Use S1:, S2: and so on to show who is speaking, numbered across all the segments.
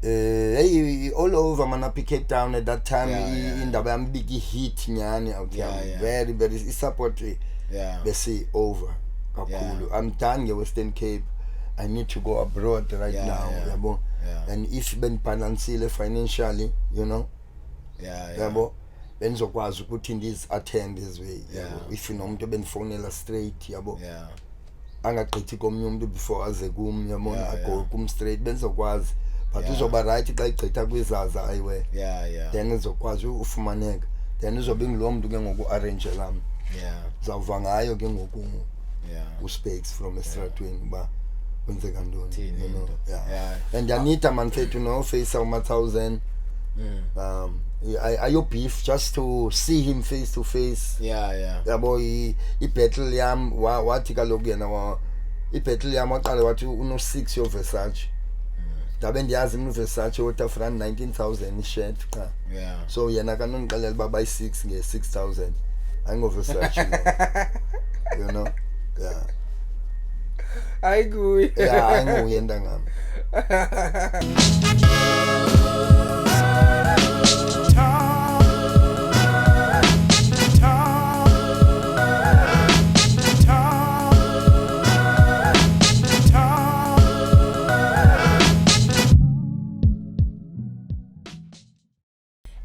S1: Hey, all over Manapi Cape Town at that time in the big hit nyani out here. Very, very support bese over. I'm done in Western Cape. I need to go abroad right now. Yabo. And if ben financially, you know. Yabo. Benzokwazi ukuthi ndiz attend this way. If you know umuntu benfonela straight yabo. Angagqithi komnye umuntu before aze kum yabona go kum straight benzokwazi. But uzoba right xa igqitha kwizaza ayiwe. Then uzokwazi ufumaneka. Then uzobe ngilo muntu ke ngoku arrange lam. Zawuva ngayo ke ngoku uspeaks from estratweni ba kwenzeka ntoni, you know. And Anita man to know face Mathousand. I beef just to see him face to face. Yabo I battle yam wathi kaloku yena I battle yam waqala wathi uno 6 yo Versace. Dabe ndiyazi mnu Versace waterfront 19,000 shirt cha. So yena kanongiqalela ba buy 6 nge 6,000. Ango Versace. You know.
S2: I agree.
S1: I know yenda ngam.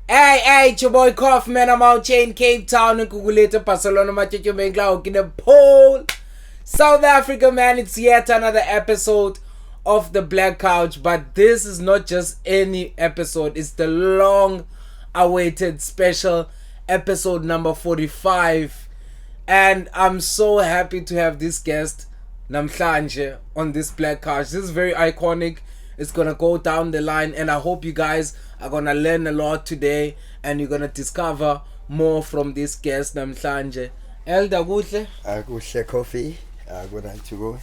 S2: Hey, it's your boy Kaufman. I'm out here in Cape Town and Kuguleta, Barcelona, Mathieu Mengla, in the pole. South Africa, man, it's yet another episode of the Black Couch. But this is not just any episode, it's the long-awaited special episode number 45. And I'm so happy to have this guest, Namhlanje, on this Black Couch. This is very iconic. It's gonna go down the line, and I hope you guys are gonna learn a lot today, and you're gonna discover more from this guest namhlanje. Elder kuhle?
S1: Kuhle coffee. Good night to go.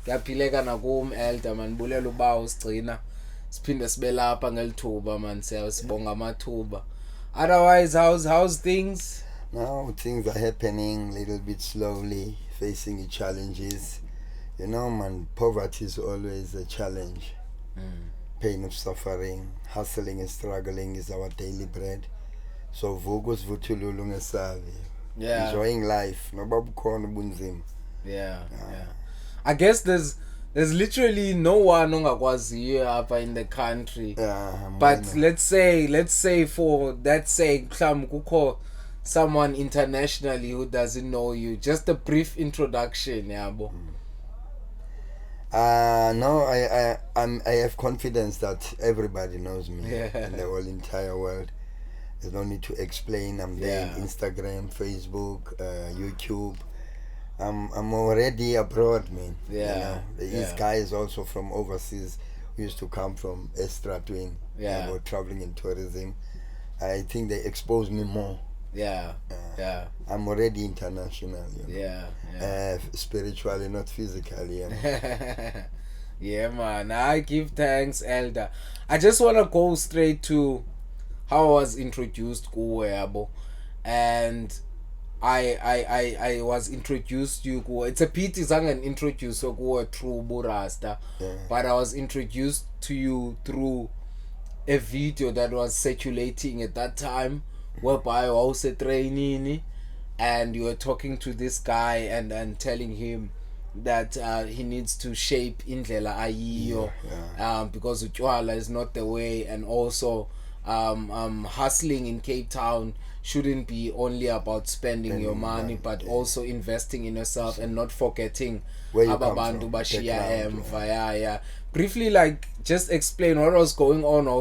S2: Yaphileka nakum Elder man, bulela uba usigcina. Siphinde sibe lapha ngelithuba man, siyabonga amathuba. Otherwise, how's things?
S1: Now things are happening a little bit slowly, facing the challenges. You know man, poverty is always a challenge. Pain of suffering, hustling and struggling is our daily bread. So vogos vutululu ngesavi. Enjoying life.
S2: I guess there's literally no one ongakwazi up in the country. But let's say for that sake, kukho someone internationally who doesn't know you. Just a brief introduction, yabo.
S1: No, I have confidence that everybody knows me in the whole entire world. There's no need to explain. I'm there on Instagram, Facebook, YouTube. I'm already abroad, man. You know? These guys also from overseas who used to come from estratweni, about traveling in tourism. I think they expose me more. I'm already international, you know. Spiritually, not physically.
S2: Yeah, man. I give thanks, Elder. I just want to go straight to how I was introduced kuwe, and I was introduced to you. It's a pity zangen introduced kuwe through Burasta, but I was introduced to you through a video that was circulating at that time, whereby I was training, and you were talking to this guy and telling him that he needs to shape indlela ayiyo, because utywala is not the way, and also hustling in Cape Town shouldn't be only about spending your money, but also investing in yourself and not forgetting ababantu bashiya emva. Briefly, like, just explain what was going on.
S1: No,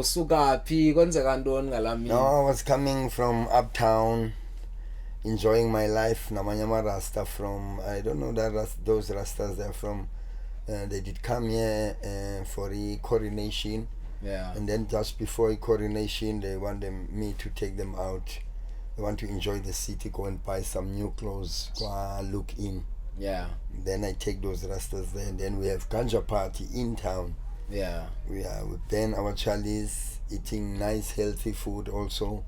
S1: I was coming from uptown, enjoying my life. Namanyama Rasta from, I don't know those Rastas, they're from, they did come here for the coronation. And then just before the coronation, they wanted me to take them out. They want to enjoy the city, go and buy some new clothes, go look in. Then I take those Rastas there, and then we have ganja party in town. We are then our Charlie's eating nice healthy food also.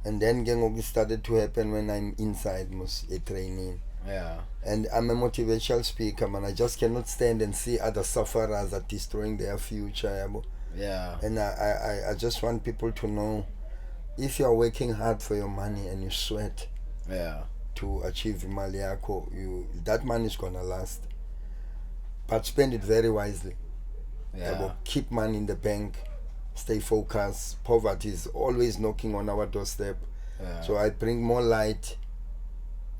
S1: And then it started to happen when I'm inside a training. And I'm a motivational speaker, man. I just cannot stand and see other sufferers are destroying their future.
S2: Yeah.
S1: And I just want people to know, if you're working hard for your money and you sweat to achieve mali yako, that money is gonna last. But spend it very wisely. Keep money in the bank, stay focused. Poverty is always knocking on our doorstep. So I bring more light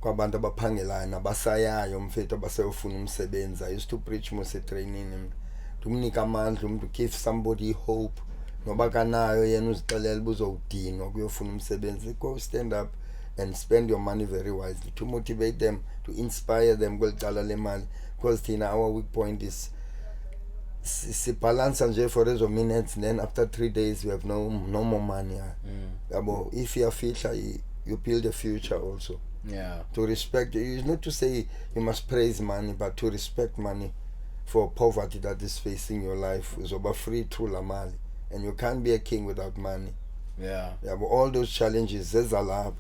S1: kwabantu abaphangelayo nabasayayo mfethu abasayofuna umsebenzi. I used to preach mose training tumnika amandla umuntu, give somebody hope, noba kanayo yena uzixelela buzowudinwa kuyofuna umsebenzi. Go stand up and spend your money very wisely to motivate them, to inspire them kweli cala le mali, because thina our weak point is sibhalansa nje for ezo minutes, then after 3 days we have no more money. If you are future, you build a future also. To respect, it's not to say you must praise money, but to respect money for poverty that is facing your life. Is over free through la mali, and you can't be a king without money. But all those challenges, there's a lab,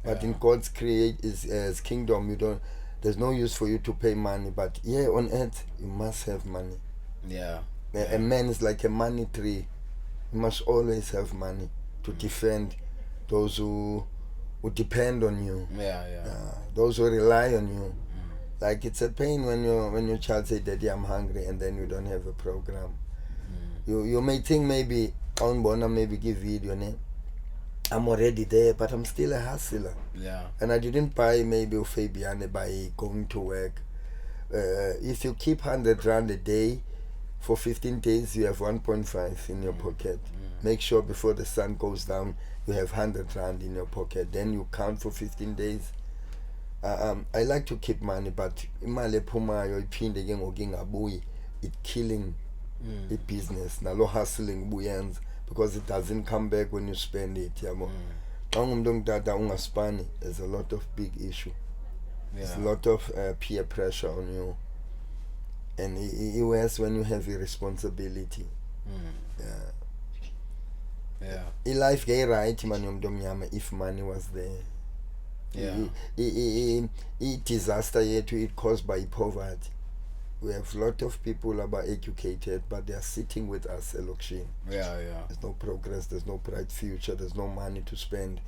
S1: but in God's his kingdom, there's no use for you to pay money, but here on earth you must have money. A man is like a money tree. You must always have money to defend those who depend on you. Those who rely on you. Like, it's a pain when your child say, "Daddy, I'm hungry," and then you don't have a program. You may think maybe maybe give video name. I'm already there, but I'm still a hustler. And I didn't buy maybe Fabiani by going to work. If you keep 100 rand a day for 15 days, you have 1.5 in your pocket. Make sure before the sun goes down, you have 100 rand in your pocket. Then you count for 15 days. I like to keep money, but imali ephumayo iphinde ke ngoku ingabuyi, it killing the business. Nalo hustling buyenza, because it doesn't come back when you spend it. Yabo. Xa ungumntu ongutata ungaspani, there's a lot of big issue. There's a lot of peer pressure on you, and it worse when you have irresponsibility. Life gay right man yomntu omnyama if money was there. Disaster yethu it caused by poverty. We have a lot of people about educated, but they are sitting with us elokishini. There's no progress, there's no bright future, there's no money to spend,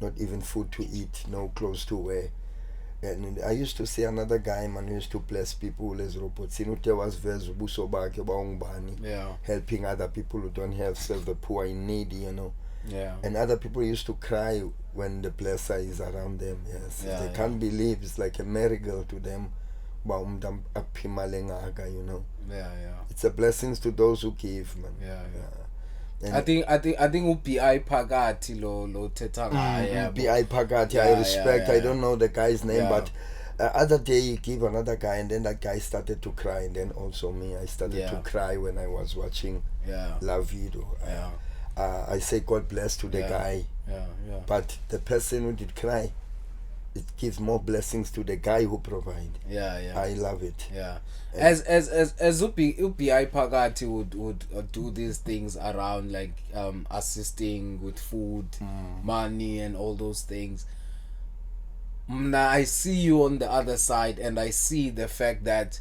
S1: not even food to eat, no clothes to wear. And I used to see another guy, man, who used to bless people as robots. Helping other people who don't have, serve the poor and needy, And other people used to cry when the blesser is around them. They can't believe, it's like a miracle to them. It's a blessing to those who give, man.
S2: I think UBI Pagati lo teta ngaye.
S1: UBI Pagati, I respect. I don't know the guy's name, but other day he gave another guy, and then that guy started to cry, and then also me, I started to cry when I was watching La Video. I say God bless to the guy, but the person who did cry, it gives more blessings to the guy who provide. I love it.
S2: As UBI Pagati would do these things around, like assisting with food, money, and all those things. Now I see you on the other side, and I see the fact that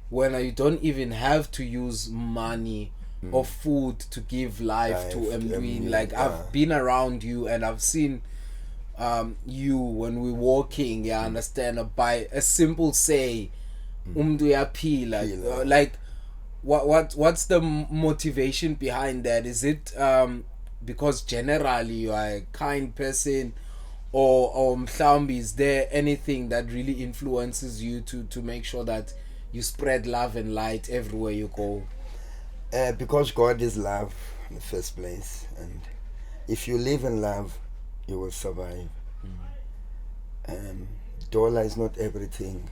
S2: when you don't even have to use money or food to give life to Mdwin. Like, I've been around you and I've seen you when we're walking, understand, by a simple say, like what's the motivation behind that? Is it because generally you are a kind person, or mhlawumbi, is there anything that really influences you to make sure that you spread love and light everywhere you go?
S1: Because God is love in the first place, and if you live in love, you will survive. Dollar is not everything,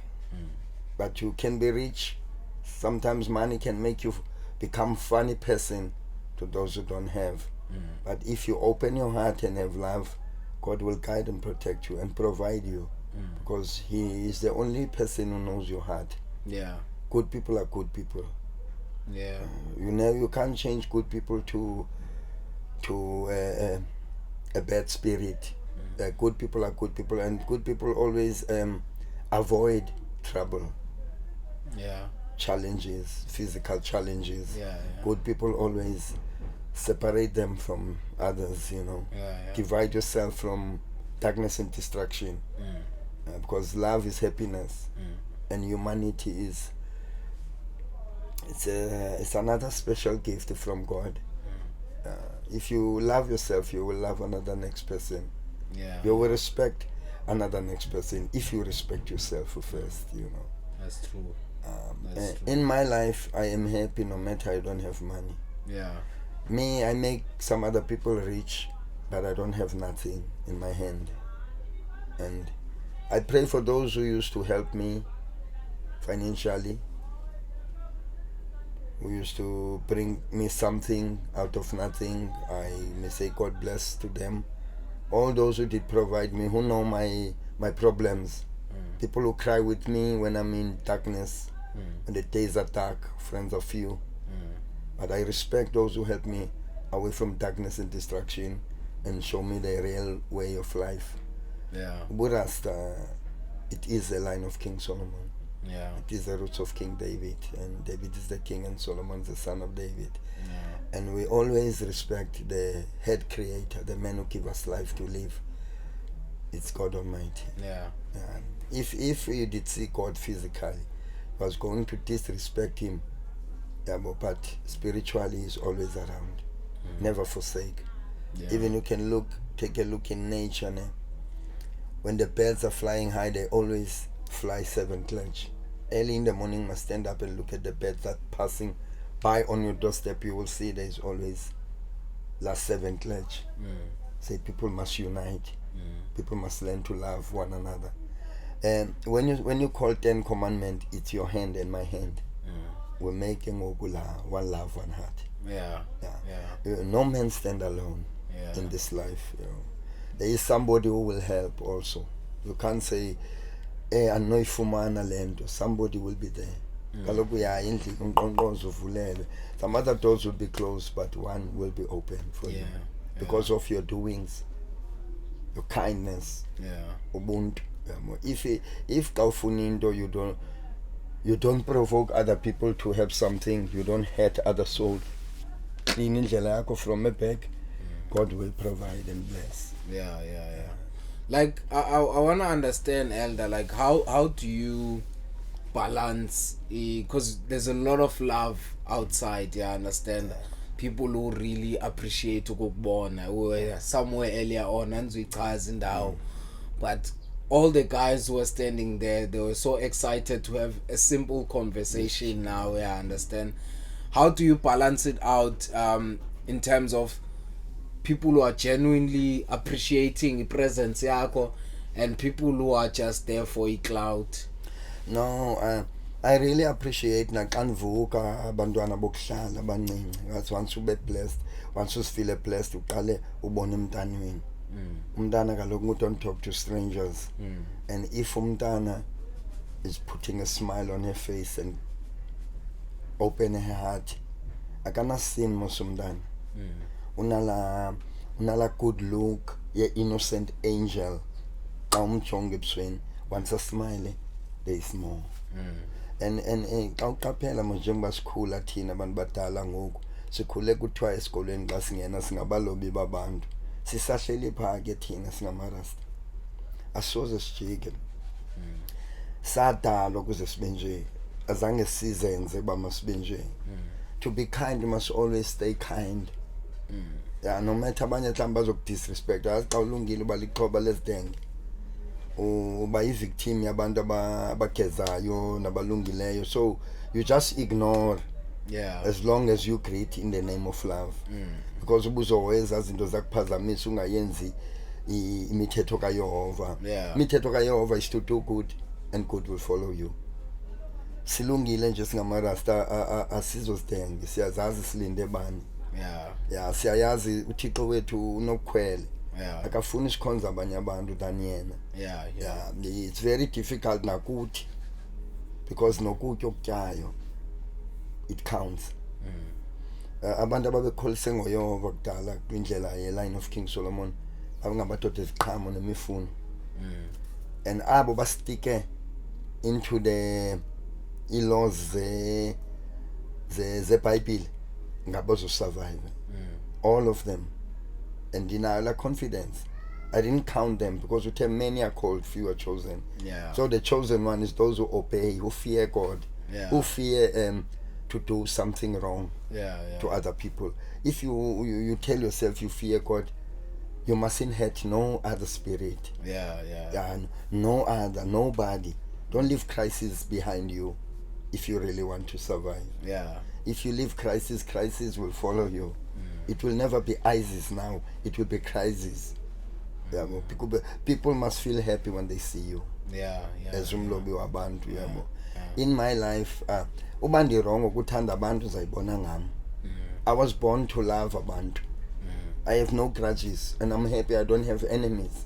S1: but you can be rich. Sometimes money can make you become funny person to those who don't have. But if you open your heart and have love, God will guide and protect you and provide you, because He is the only person who knows your heart. Good people are good people. You can't change good people to a bad spirit. Good people are good people, and good people always avoid trouble. challenges, physical challenges. Good people always separate them from others, you know. Divide yourself from darkness and destruction. Because love is happiness, and humanity is it's another special gift from God. If you love yourself, you will love another next person. You will respect another next person if you respect yourself first, you know.
S2: That's true.
S1: That's true. In my life, I am happy no matter I don't have money. Me, I make some other people rich, but I don't have nothing in my hand. And I pray for those who used to help me financially, who used to bring me something out of nothing. I may say God bless to them. All those who did provide me, who know my problems, people who cry with me when I'm in darkness, when the days are dark, friends are few. But I respect those who help me away from darkness and destruction and show me the real way of life. Rasta, it is a line of King Solomon. It is the roots of King David, and David is the king and Solomon is the son of David. And we always respect the head creator, the man who gives us life to live. It's God Almighty. If you did see God physically, you was going to disrespect him. But spiritually he's always around. Never forsake. Even you can take a look in nature. When the birds are flying high, they always fly 7 clutch. Early in the morning, must stand up and look at the birds that passing by on your doorstep. You will see there's always last 7 clutch. Say people must unite. People must learn to love one another. And when you call 10 commandments, it's your hand and my hand. We're making one love, one heart. No man stand alone in this life. You know. There is somebody who will help also. You can't say, anoifumana lento. Somebody will be there. Some other doors will be closed, but one will be open for you because of your doings, your kindness, ubuntu. If kaufunindo, you don't provoke other people to have something, you don't hurt other souls. Clean in from a back, God will provide and bless.
S2: Like I want to understand, Elder, like how do you balance, because there's a lot of love outside, I understand. People who really appreciate ukubona, who were somewhere earlier on, but all the guys who were standing there, they were so excited to have a simple conversation now. I understand. How do you balance it out in terms of people who are genuinely appreciating the presence yako and people who are just there for a clout?
S1: No, I really appreciate nakanvuka abantwana bokuhlala abancinci. Once you be blessed, once you feel blessed, uqale ubone umntana wenu. Umntana kaloku don't talk to strangers. And if umntana is putting a smile on her face and open her heart, akana sin mos umntana. Unala good look, ye innocent angel. Once a smile, there is more. And kawuqaphela njengoba sikhula thina abantu badala ngoku sikhule kuthiwa esikolweni xa singena singabalobi babantu. Sisahleli phaa ke thina singamarasta, asoze sijike. Sadalwa ukuze sibe nje, azange sizenze uba masibe nje. To be kind, you must always stay kind. No matter abanye mhlawumbe bazokudisrespect, yazi xa ulungile uba lixhoba lezidenge, uba yi-victim yabantu abagezayo nabalungileyo. So you just ignore as long as you greet in the name of love. Because ubuzoweza izinto zakuphazamisa ungayenzi imithetho kaYehova. Imithetho kaYehova is to do good and good will follow you. Silungile nje singamarasta asizozidenge, siyazazi silinde bani. Siyayazi uThixo wethu unokukhwela. Akafuni sikhonza abanye abantu than yena. It's very difficult nakuthi because nokutya okutyayo it counts. Abantu ababekholise ngoYehova kudala kwindlela ye-line of King Solomon abangabadoda eziqhamo nemifuno, and abo bastike into the i-laws zebhayibhile ngabo survive. All of them. And denial of confidence. I didn't count them because we tell many are called, few are chosen. So the chosen one is those who obey, who fear God, who fear to do something wrong to other people. If you tell yourself you fear God, you mustn't hurt no other spirit. No other, nobody. Don't leave crisis behind you if you really want to survive. If you leave crisis, crisis will follow you. It will never be ISIS now. It will be crisis. People must feel happy when they see you. As umlobi wabantu. In my life, ubandi wrong ukuthanda abantu uzayibona ngami. I was born to love abantu. I have no grudges, and I'm happy I don't have enemies.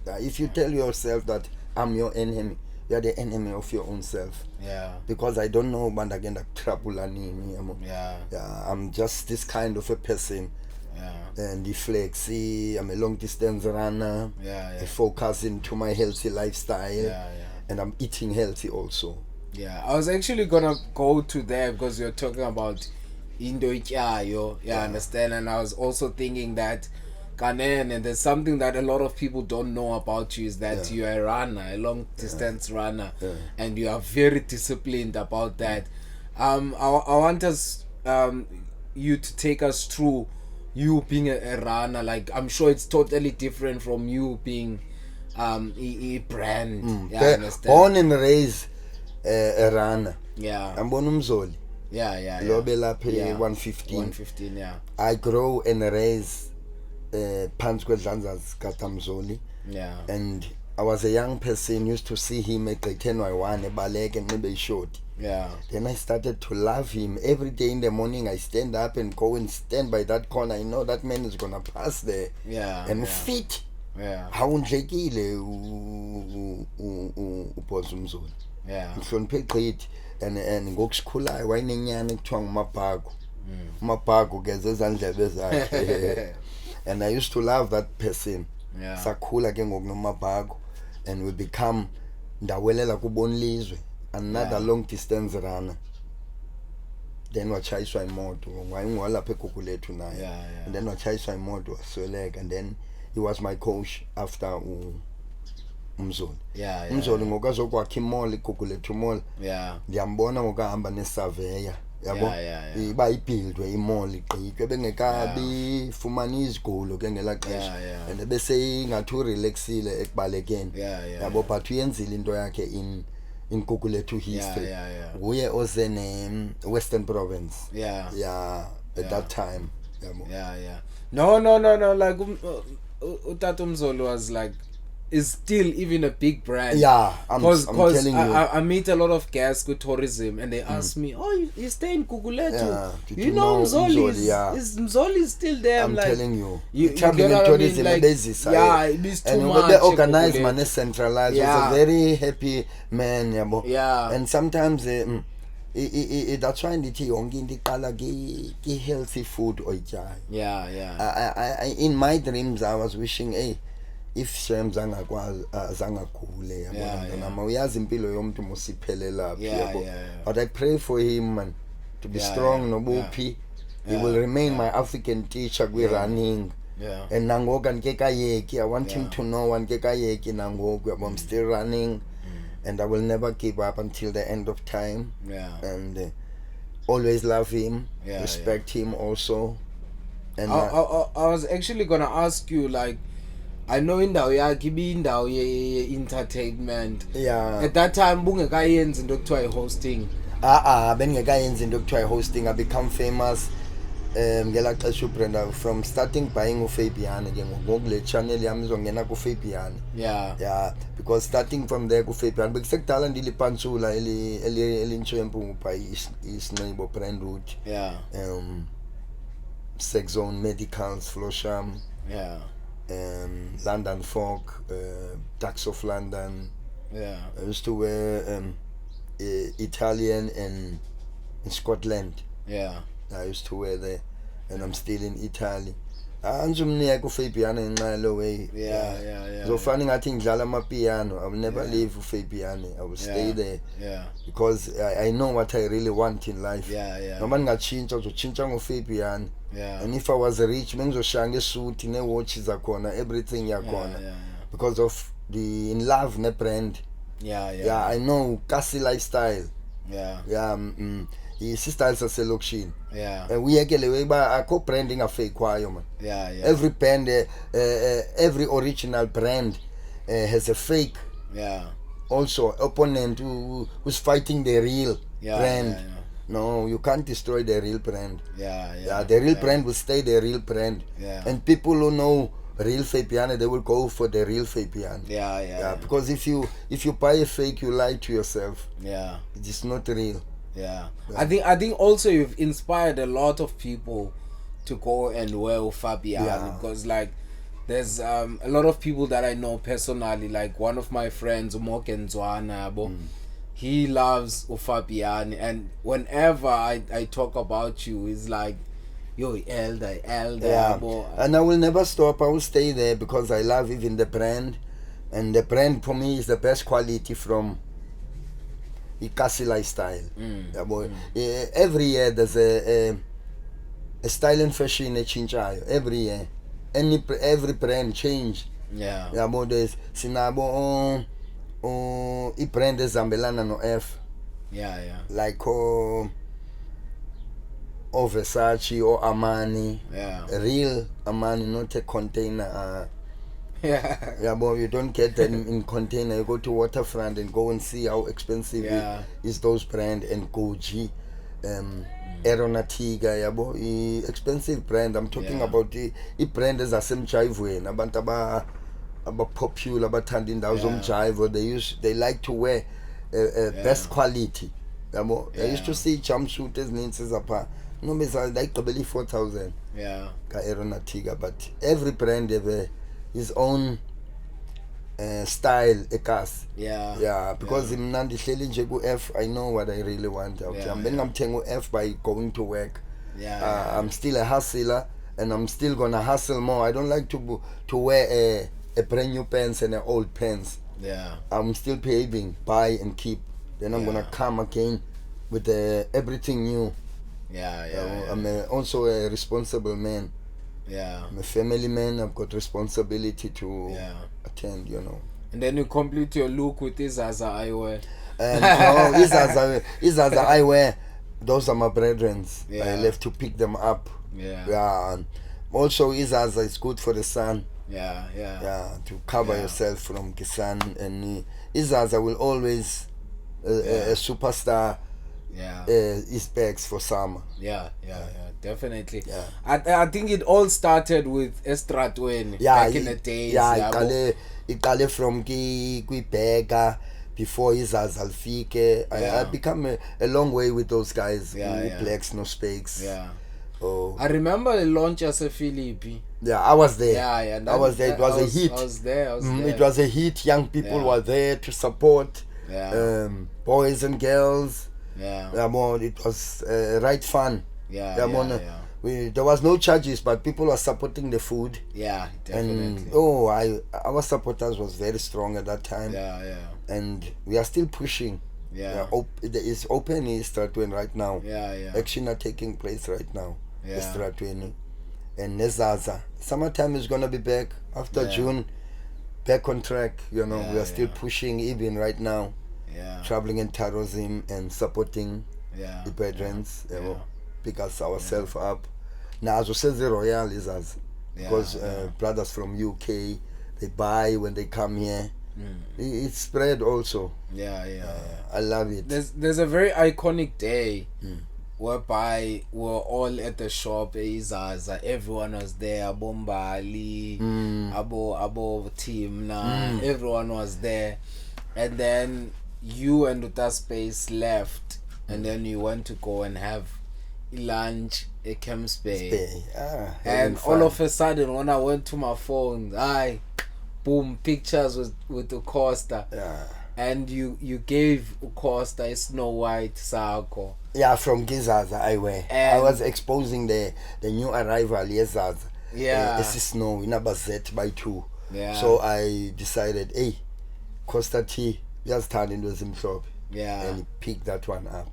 S1: If you tell yourself that I'm your enemy, you are the enemy of your own self. Because I don't know but again trouble. I'm just this kind of a person. And the flexi, I'm a long distance runner. I focus into my healthy lifestyle. And I'm eating healthy also.
S2: I was actually gonna go to there because you're talking about Indo-Ikyayo, understand? And I was also thinking that Kanen, and there's something that a lot of people don't know about you is that you're a runner, a long distance runner, and you are very disciplined about that. I want us you to take us through you being a runner. Like, I'm sure it's totally different from you being a brand. Understand?
S1: Born and raised a runner. I'm born Mzoli. Lobe laphe 115. I grow and raise phansi kwedlanza zikaMzoli. And I was a young person, used to see him at 10:01 ebaleka enxibe ishoti. Then I started to love him. Every day in the morning I stand up and go and stand by that corner. I know that man is gonna pass there. And fit. Hawundlekile uBoss Mzoli. Mhloniphe gqithi. And ngokusikhulayo wayenenyana ekuthiwa nguMabhaku. uMabhaku ke zezandlebe zakhe. And I used to love that person. Sakhula ke ngokunoMabhaku, and we become ndawelela kubonilizwe, another long distance runner. Then wachayiswa imoto wayengolapha eGugulethu naye. And then wachayiswa imoto wasweleka, and then he was my coach after Mzoli. Mzoli ngokazokwakha imall iGugulethu mall. Ndiyambona ngokahamba nesurveyor. Yabo iba ibuildwe imall igqitywe bengekabi fumana izigulo ke ngelaxesha, and bese ingathi relaxile ekubalekeni. Yabo but uyenzile into yakhe in Gugulethu history. Uye oze ne Western Province. At that time.
S2: No, like Utata Mzoli was like, is still even a big brand.
S1: I'm telling you.
S2: I meet a lot of guests with tourism, and they ask me, "Oh, you stay in Gugulethu? You know Mzoli? Is Mzoli still there?"
S1: I'm
S2: like,
S1: telling you. Traveling in tourism,
S2: like,
S1: basis.
S2: It means too
S1: and
S2: much.
S1: They organized, man, centralized. Was a very happy man. And sometimes that's why ndithi yonke into iqala ki healthy food oyityayo. In my dreams I was wishing, if Shem zangagule yabona uyazi impilo yomuntu musiphelela phi. But I pray for him, man, to be strong nobuphi. He will remain my African teacher kwi running. And nangoku andikekayeki. I want him to know andikekayeki nangoku. I'm still running, and I will never give up until the end of time. And always love him, respect him also. And
S2: I was actually gonna ask you, like, I know indawo yakhe ibindawo ye-entertainment. At that time bungekayenzi into ekuthiwa i-hosting.
S1: Bengekayenzi into ekuthiwa i-hosting. I become famous ngela xesha uBrenda, from starting buying uFabiani ke ngoku le channel yami izongena kuFabiani. Because starting from there kuFabiani bekusekudala ndilipantsula elintshempu ngupha isinxibo Brandwood. Sexzone Medicals, Flosham. London Folk, Tax of London. I used to wear Italian and in Scotland. I used to wear there, and I'm still in Italy. Anjumniya ku Fabiani ngenxa lo way.
S2: Yeah.
S1: So funny ngathi ngidlala amapiano. I will never leave Fabiani. I will stay there.
S2: Yeah.
S1: Because I know what I really want in life.
S2: Yeah.
S1: Noma ngingatshintsha uzotshintsha ngoFabiani.
S2: Yeah.
S1: And if I was rich, bengizoshaya ngesuit ne-watch zakhona, everything yakhona.
S2: Yeah.
S1: Because of the in love ne brand. Yeah, I know Kasi lifestyle. I-style saselokishini. Uyekele weba akho branding afake kwayo man. Every brand every original brand has a fake also opponent who's fighting the real brand. No, you can't destroy the real brand. The real brand will stay the real brand. And people who know real Fabiani, they will go for the real Fabiani. Because if you buy a fake, you lie to yourself. It is not real.
S2: I think also you've inspired a lot of people to go and wear Fabiani, because like there's a lot of people that I know personally, like one of my friends Umokenzwana, he loves Fabiani, and whenever I talk about you, he's like, yo, elder.
S1: And I will never stop. I will stay there because I love even the brand, and the brand for me is the best quality from Ikasi lifestyle. Every year there's a style and fashion echinchayo. Every year, every brand change. There's sinabo brand ezambelana no F. Like Versace or Armani. Real Armani, not a container. But you don't get them in container. You go to Waterfront and go and see how expensive it is, those brand, and Gucci, Aeronautica, expensive brand. I'm talking about the brand is a same jive way. Abantu popular, abathanda indawo zomjive. They like to wear best quality. I used to see jumpsuit ezininzi zapha. No, it's like 4,000. Ka Aeronautica, but every brand have his own style ekas. Because mna ndihleli nje ku F, I know what I really want. I'm bengamthenga F by going to work. I'm still a hustler, and I'm still gonna hustle more. I don't like to wear a brand new pants and an old pants. I'm still paving, buy and keep. Then I'm gonna come again with everything new. I'm also a responsible man. I'm a family man. I've got responsibility to attend,
S2: And then you complete your look with Izaza eyewear.
S1: No, Izaza eyewear. Those are my brethrens. I left to pick them up. Also, Izaza is good for the sun. To cover yourself from the sun. And Izaza will always a superstar. His bags for summer. Definitely. I think it all started with Estratweni back in the days. It from Kwibega before Izaza Alfike. I become a long way with those guys. Blacks, no specs.
S2: I remember the launch as a Philippi.
S1: I was there.
S2: I
S1: was there. It was a hit.
S2: I was there.
S1: It was a hit. Young people were there to support. Boys and girls. It was right fun. There was no charges, but people were supporting the food.
S2: Definitely.
S1: And our supporters was very strong at that time. And we are still pushing. It's open in Estratweni right now. Action are taking place right now. Estratweni and Izaza. Summertime is gonna be back after June. Back on track. We are still pushing even right now. Traveling in terrorism and supporting the brethren, pick us ourselves up. Now, as we say, the royal is us because brothers from UK, they buy when they come here. It's spread also. I love it.
S2: There's a very iconic day whereby we're all at the shop. Izaza, everyone was there. Bombali, Abo team. Everyone was there, and then you and Uta Space left, and then you went to go and have lunch at Camps Bay. And all of a sudden, when I went to my phone, boom, pictures with the Costa. And you gave Costa a Snow White Sako.
S1: From Izaza I was exposing the new arrival Izaza. esisnow inabazet by 2.
S2: Yeah.
S1: So I decided, hey, Costa T uyazithanda into ezimhlophe. And he picked that one up.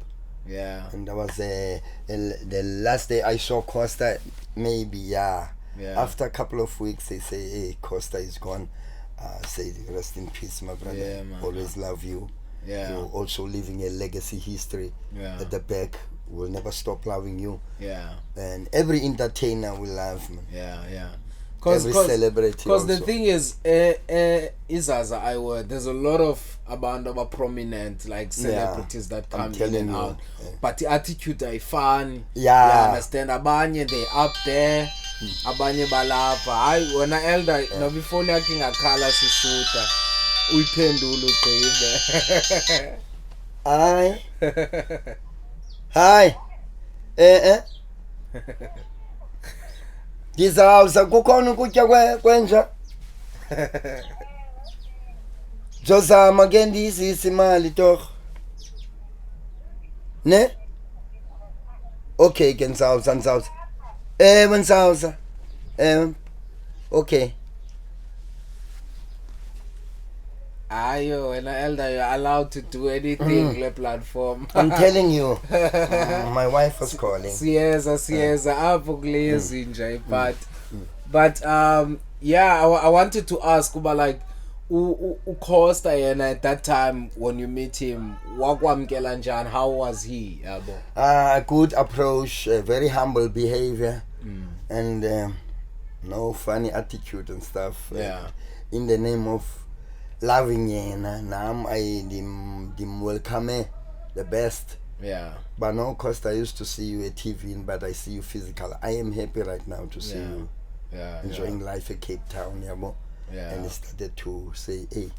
S1: And that was the last day I saw Costa, maybe. After a couple of weeks they say, hey, Costa is gone. Say rest in peace, my brother. Always love you. You're also leaving a legacy history at the back. We'll never stop loving you. And every entertainer will love, man. Every celebrity.
S2: Because the thing is, Izaza, there's a lot of abantu prominent like celebrities that come in and out. But the attitude I find, you understand, abanye they up there, abanye balapa. When I elder, before looking at color sisuta, uyiphendula ugqibe.
S1: Hi. Ngizawuza kukhona ukutya kwenja. Jozama ke ndizisa imali torho. Ne? Okay, ke nizawuza. Nizawuza. Okay.
S2: Ayo, when I elder, you're allowed to do anything on platform.
S1: I'm telling you. My wife was calling.
S2: Sieza, apho kule zinja, but I wanted to ask about like Costa and at that time when you meet him, wakwamkela njani, how was he?
S1: Good approach, very humble behavior, and no funny attitude and stuff. In the name of loving yena, nam I dim welcome the best. But no, Costa, I used to see you at TV, but I see you physical. I am happy right now to see you enjoying life at Cape Town, and he started to say, hey,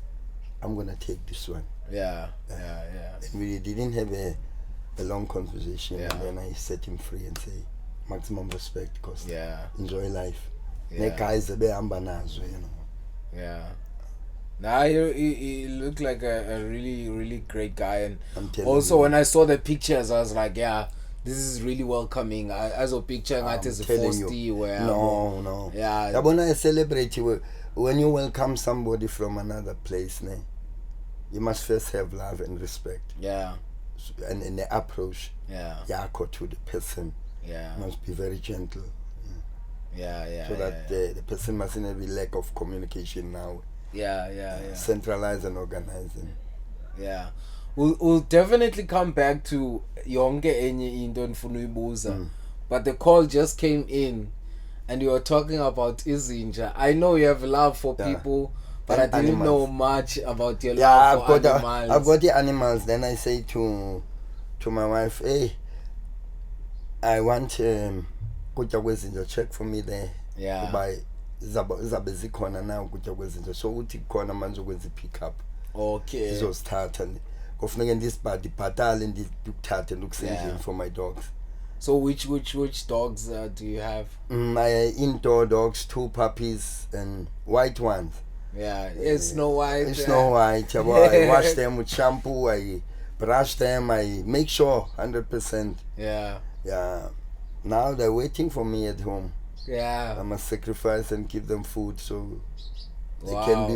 S1: I'm gonna take this one. And we didn't have a long conversation, and then I set him free and say, maximum respect, Costa. Enjoy life. Guys,
S2: Nah, he looked like a really, really great guy. And also, when I saw the pictures, I was like, this is really welcoming. As a picture, that is a where
S1: no. When I celebrate you, when you welcome somebody from another place, you must first have love and respect. And the approach, to the person, must be very gentle. So that the person mustn't be lack of communication now. Centralize and organizing.
S2: We'll definitely come back to yonke enye into ndifuna uyibuza. But the call just came in and you were talking about Izinja. I know you have love for people, but I didn't know much about your love for animals.
S1: I've got the animals. Then I say to my wife, hey, I want kutya kwezinja, check for me there. Buy zabe zikhona na ukutya kwezinja, so uthi khona manje ukwenza pick up. Izosithatha kufuneka ndibhatale ndikuthathe ndikusendlini for my dogs.
S2: So which dogs do you have?
S1: My indoor dogs, 2 puppies and white ones.
S2: It's Snow White.
S1: Snow White. I wash them with shampoo, I brush them, I make sure 100%. Now they're waiting for me at home. I must sacrifice and give them food so they can be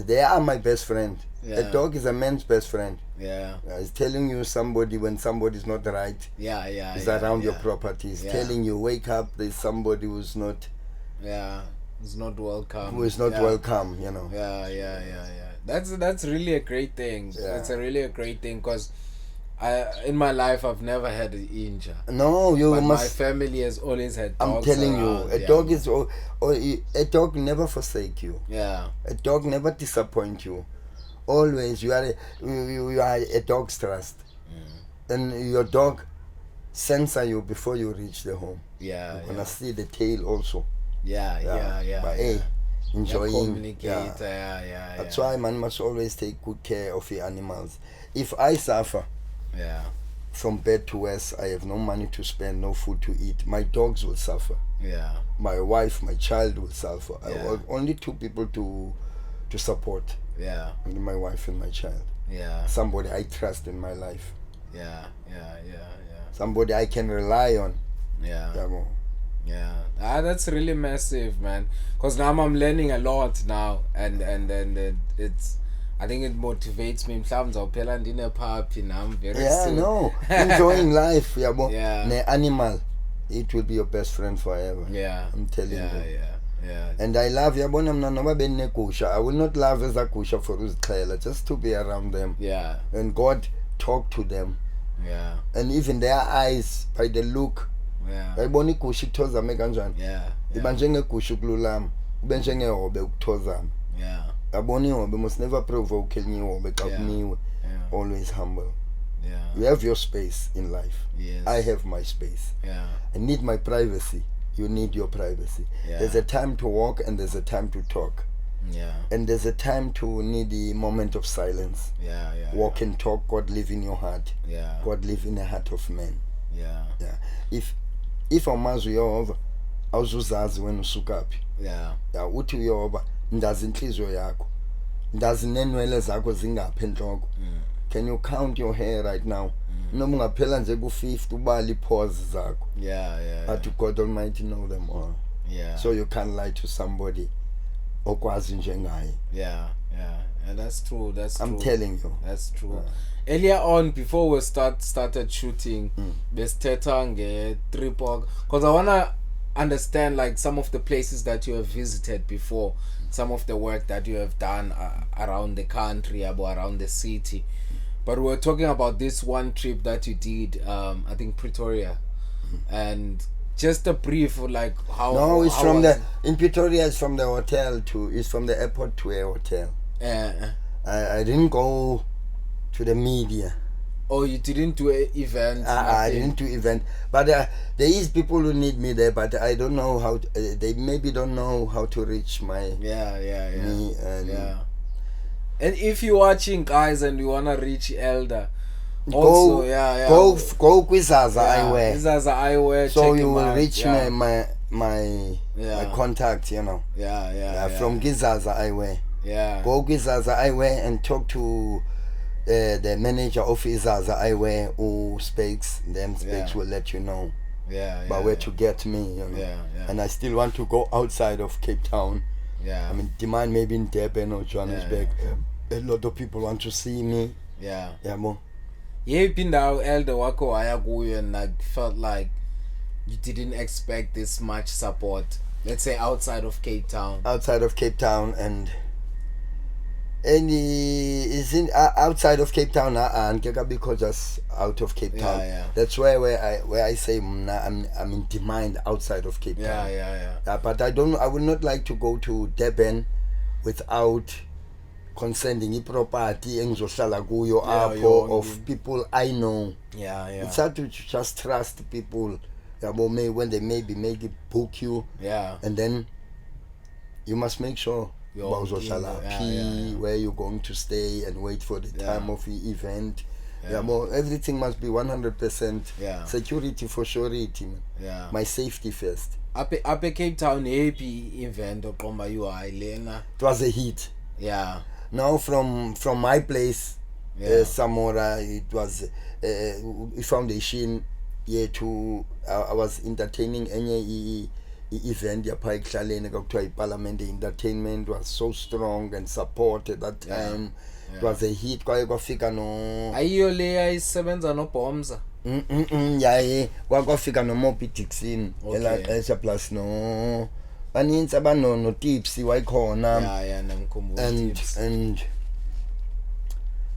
S1: they are my best friend. A dog is a man's best friend. He's telling you somebody when somebody's not right. He's around your property. He's telling you, wake up, there's somebody who's not
S2: who's not welcome.
S1: Who is not welcome,
S2: That's really a great thing. It's really a great thing because in my life I've never had an injury.
S1: No, you
S2: but
S1: must.
S2: My family has always had dogs.
S1: I'm telling
S2: around.
S1: you, dog is a dog never forsake you. A dog never disappoint you. Always you are a dog's trust, and your dog censor you before you reach the home. You're gonna see the tail also. But hey, enjoying. That's why man must always take good care of your animals. If I suffer, from bed to west, I have no money to spend, no food to eat. My dogs will suffer. My wife, my child will suffer. I have only 2 people to support. Only my wife and my child. Somebody I trust in my life. Somebody I can rely on.
S2: Yeah, that's really massive, man. Cause now I'm learning a lot now, and it's, I think it motivates me. Mhlawumbe ngizawuphela ndine puppy now very soon.
S1: No, enjoying life, yabo.
S2: Yeah.
S1: Ne animal, it will be your best friend forever.
S2: Yeah,
S1: I'm telling you.
S2: Yeah.
S1: And I love yabona mna noba benegusha. I will not love as a gusha for uzixhela, just to be around them.
S2: Yeah.
S1: And God talk to them.
S2: Yeah.
S1: And even their eyes, by the look.
S2: Yeah.
S1: Bayibona igusha ithozame kanjani.
S2: Yeah.
S1: Iba njengegusha ukululama, ube njengehobe ukuthozama.
S2: Yeah.
S1: Yabona ihobe must never provoke enye ihobe xa kuniwe. Always humble.
S2: Yeah.
S1: You have your space in life.
S2: Yes.
S1: I have my space.
S2: Yeah.
S1: I need my privacy. You need your privacy.
S2: Yeah.
S1: There's a time to walk and there's a time to talk.
S2: Yeah.
S1: And there's a time to need the moment of silence.
S2: Yeah.
S1: Walk and talk. God live in your heart.
S2: Yeah.
S1: God live in the heart of man.
S2: Yeah.
S1: If awumazi uyehova awuzuzazi wena usukaphi.
S2: Yeah.
S1: Uthi uyehova ndazi inhliziyo yakho. Ndazi nenwele zakho zingaphi enhloko. Can you count your hair right now? Noma ungaphela nje ku-50 ubala ipause zakho.
S2: Yeah.
S1: But God Almighty know them all.
S2: Yeah.
S1: So you can't lie to somebody okwazi njengaye.
S2: Yeah. And that's true.
S1: I'm telling you.
S2: That's true. Earlier on, before we started shooting, besithetha nge-trip, because I wanna understand like some of the places that you have visited before, some of the work that you have done around the country, around the city. But we're talking about this one trip that you did, I think Pretoria, and just a brief like how.
S1: No, it's from the in Pretoria. It's from the hotel to. It's from the airport to a hotel. I didn't go to the media.
S2: Oh, you didn't do an event?
S1: I didn't do event, but there is people who need me there, but I don't know how. They maybe don't know how to reach my. Me and
S2: And if you're watching, guys, and you wanna reach Elder,
S1: also go Izaza Eyewear.
S2: Izaza Eyewear.
S1: So you will reach my contact, you know. From Izaza Eyewear. Go Izaza Eyewear and talk to the manager of Izaza Eyewear who speaks. Then speaks will let you know. But where to get me, you know. And I still want to go outside of Cape Town. I mean, demand maybe in Durban or Johannesburg. A lot of people want to see me. Mo.
S2: Indawo Elder wako waya kuyo and I felt like you didn't expect this much support. Let's say outside of Cape Town.
S1: Outside of Cape Town and is in outside of Cape Town and because just out of Cape Town. That's where I say I'm in demand outside of Cape Town. But I would not like to go to Durban without consenting property engizohlala kuyo apho of people I know. It's hard to just trust people. When they maybe book you. And then you must make sure where you're going to stay and wait for the time of the event. Everything must be 100% security for surety. My safety first.
S2: Up Cape Town event
S1: it was a hit. Now from my place, Samora, it was a foundation to I was entertaining any event yapha ekuhlaleni kwakuthiwa iParliament entertainment was so strong and support at that time. It was a hit kwaye kwafika no
S2: ayiyo le ayisebenza no Bomza
S1: kwafika no Moby Dixon ela plus no baninzi abano no Tips wayikhona and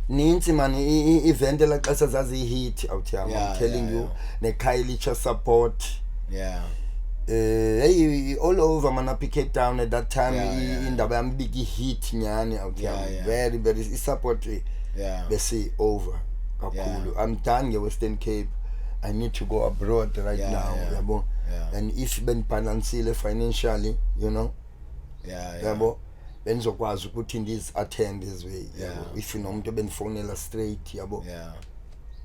S1: ninzi man event elaxesha zazi hit out here. I'm telling you ne Kylie support all over man Cape Town at that time indaba yami big hit nyani out here. Very very support bese over kakhulu. I'm done in Western Cape. I need to go abroad right now yabo. And if ben balancele financially, you know, yabo benzokwazi ukuthi ndiz attend this way. If unomuntu benfonela straight yabo,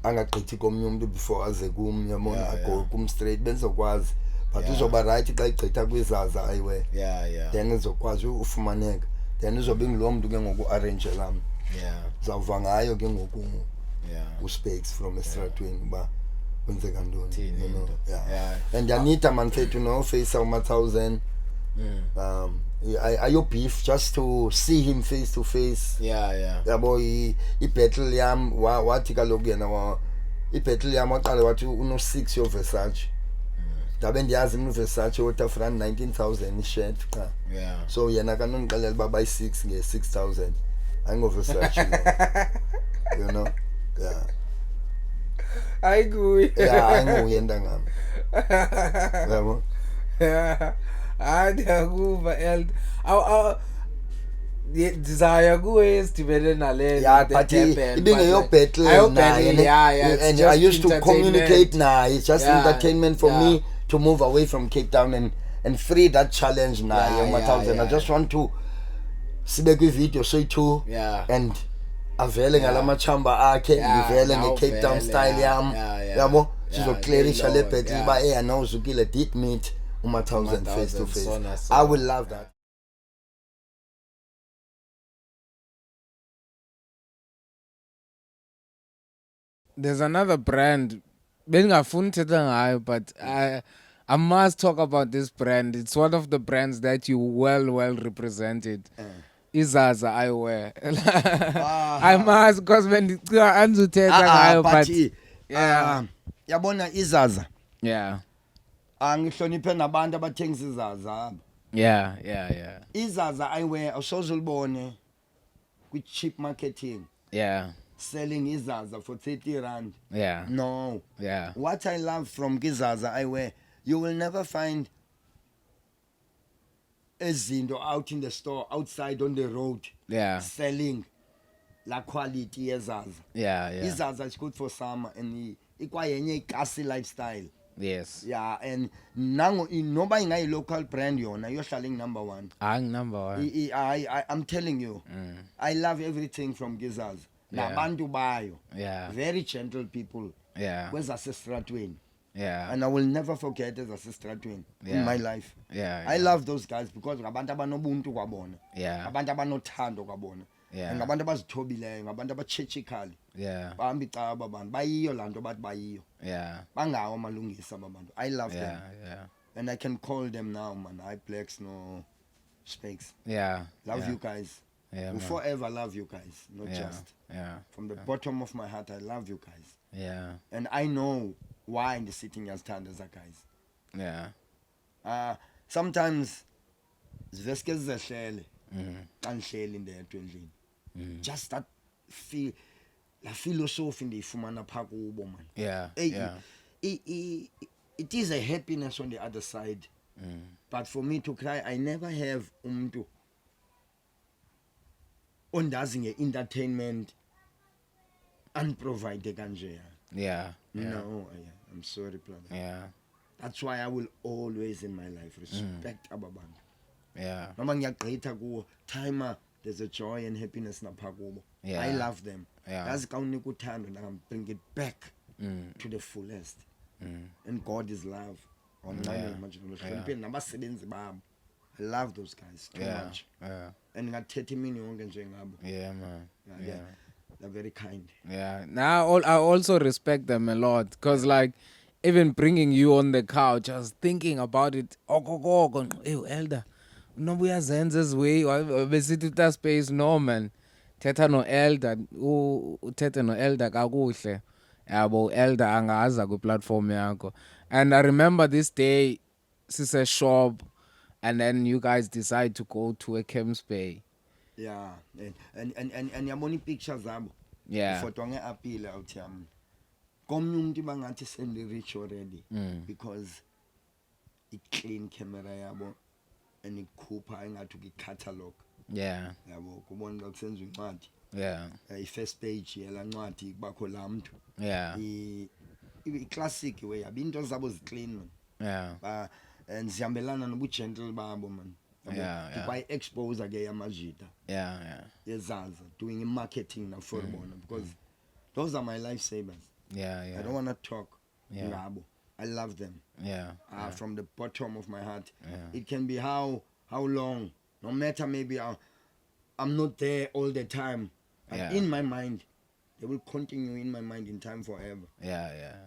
S1: angagqithi komnye umuntu before aze kum yabo, go kum straight benzokwazi. But uzoba right xa igqitha kwizaza ayiwe. Then uzokwazi ufumaneka. Then uzobe ngilo muntu ke ngoku arrange lami. Zawuva ngayo ke ngoku uspeaks from estratweni ba kwenzeka ntoni, you know. Yeah. And Anita man said, you know, face Mathousand. I beef just to see him face to face. Yabo i-battle yam wathi kaloku yena i-battle yam waqala wathi uno-6 yo-Versace. Ndabe ndiyazi mna uVersace utafran 19,000 ishirt cha. So yena kanongixelela uba bayi-6 nge-6,000 ayingoVersace. You know. Yeah.
S2: Ayikuye.
S1: Yeah, ayinguye ntangami. Yabo.
S2: Yeah. Ndiyakuva elder. Desire kuwe esidibene nale.
S1: Yeah, but ibingeyo battle naye. And I used to communicate naye. It's just entertainment for me to move away from Cape Town and free that challenge naye Mathousand. I just want to sibe kwi-video soyi-2 and avele ngalamachamba akhe ngivele nge-Cape Town style yam. Yabo sizoclearisha le battle uba I know Zukile did meet Mathousand face to face. I would love that.
S2: There's another brand bengingafuni uthetha ngayo, but I must talk about this brand. It's one of the brands that you well represented. Izaza eyewear. I must, because when andizuthetha ngayo, but
S1: yabona Izaza.
S2: Angihloniphe
S1: nabantu abathengisa Izaza. Izaza eyewear awusoze ulibone kwi-cheap marketing. Selling Izaza for 30 rand. No. What I love from Izaza eyewear, you will never find a zindo out in the store, outside on the road, selling la quality Izaza. Izaza is good for summer and ikwayenye ikasi lifestyle. And nango noba ingayi local brand yona yohlaling number 1. I'm telling you. I love everything from Izaza. Nabantu bayo. Very gentle people. Kwezasestratweni. And I will never forget ezasestratweni in my life. I love those guys because ngabantu abanobuntu kwabona. Ngabantu abanothando kwabona. Ngabantu abazithobileyo, ngabantu abachechikhali. Bahamba icaba abantu bayiyo lanto bathi bayiyo. Bangawo amalungisa abantu. I love them. And I can call them now, man. I Plex no Specs. Love you guys. Will forever love you guys, not just. From the bottom of my heart, I love you guys. And I know why in the sitting as standards guys. Sometimes ziveske zizehlele xa ndihleli ndedwa endlini. Just that feel, la philosophy ndiyifumana phaa kubo man. It is a happiness on the other side. But for me to cry, I never have umntu ondazi nge-entertainment unprovided kanje. No, I'm sorry, brother. That's why I will always in my life respect ababantu. Noma ngiyagqitha kuwo, timer, there's a joy and happiness napha kubo. I love them. Yazi ka unika uthando and bring it back to the fullest. And God is love. Nabasebenzi babo. I love those guys too much. And ngathethi mini yonke njengabo.
S2: Man.
S1: They're very kind.
S2: Now I also respect them a lot, because like even bringing you on the couch, I was thinking about it. Hey, elder, no uyazenza eziwe besithi uta space no man. Thetha no elder, uthethe no elder kakuhle. Yabo elder angaza ku platform yakho. And I remember this day sise shop, and then you guys decide to go to a Camps Bay.
S1: And yabona pictures zabo. Ifoto nge-apile out yam. Komnye umuntu bangathi sendi rich already because i-clean camera yabo and ikhupha engathi uki-catalog. Yabo kubona xa kusenza incwadi. I-first page yela ncwadi kubakho laa mntu. I-classic way yabo into zabo zi-clean man. And zihambelana nobugentle babo man. By-expose ke yamajita. Yezaza doing marketing now for bona because those are my lifesavers. I don't want to talk. I love them. From the bottom of my heart. It can be how long, no matter maybe I'm not there all the time, but in my mind they will continue in my mind in time forever.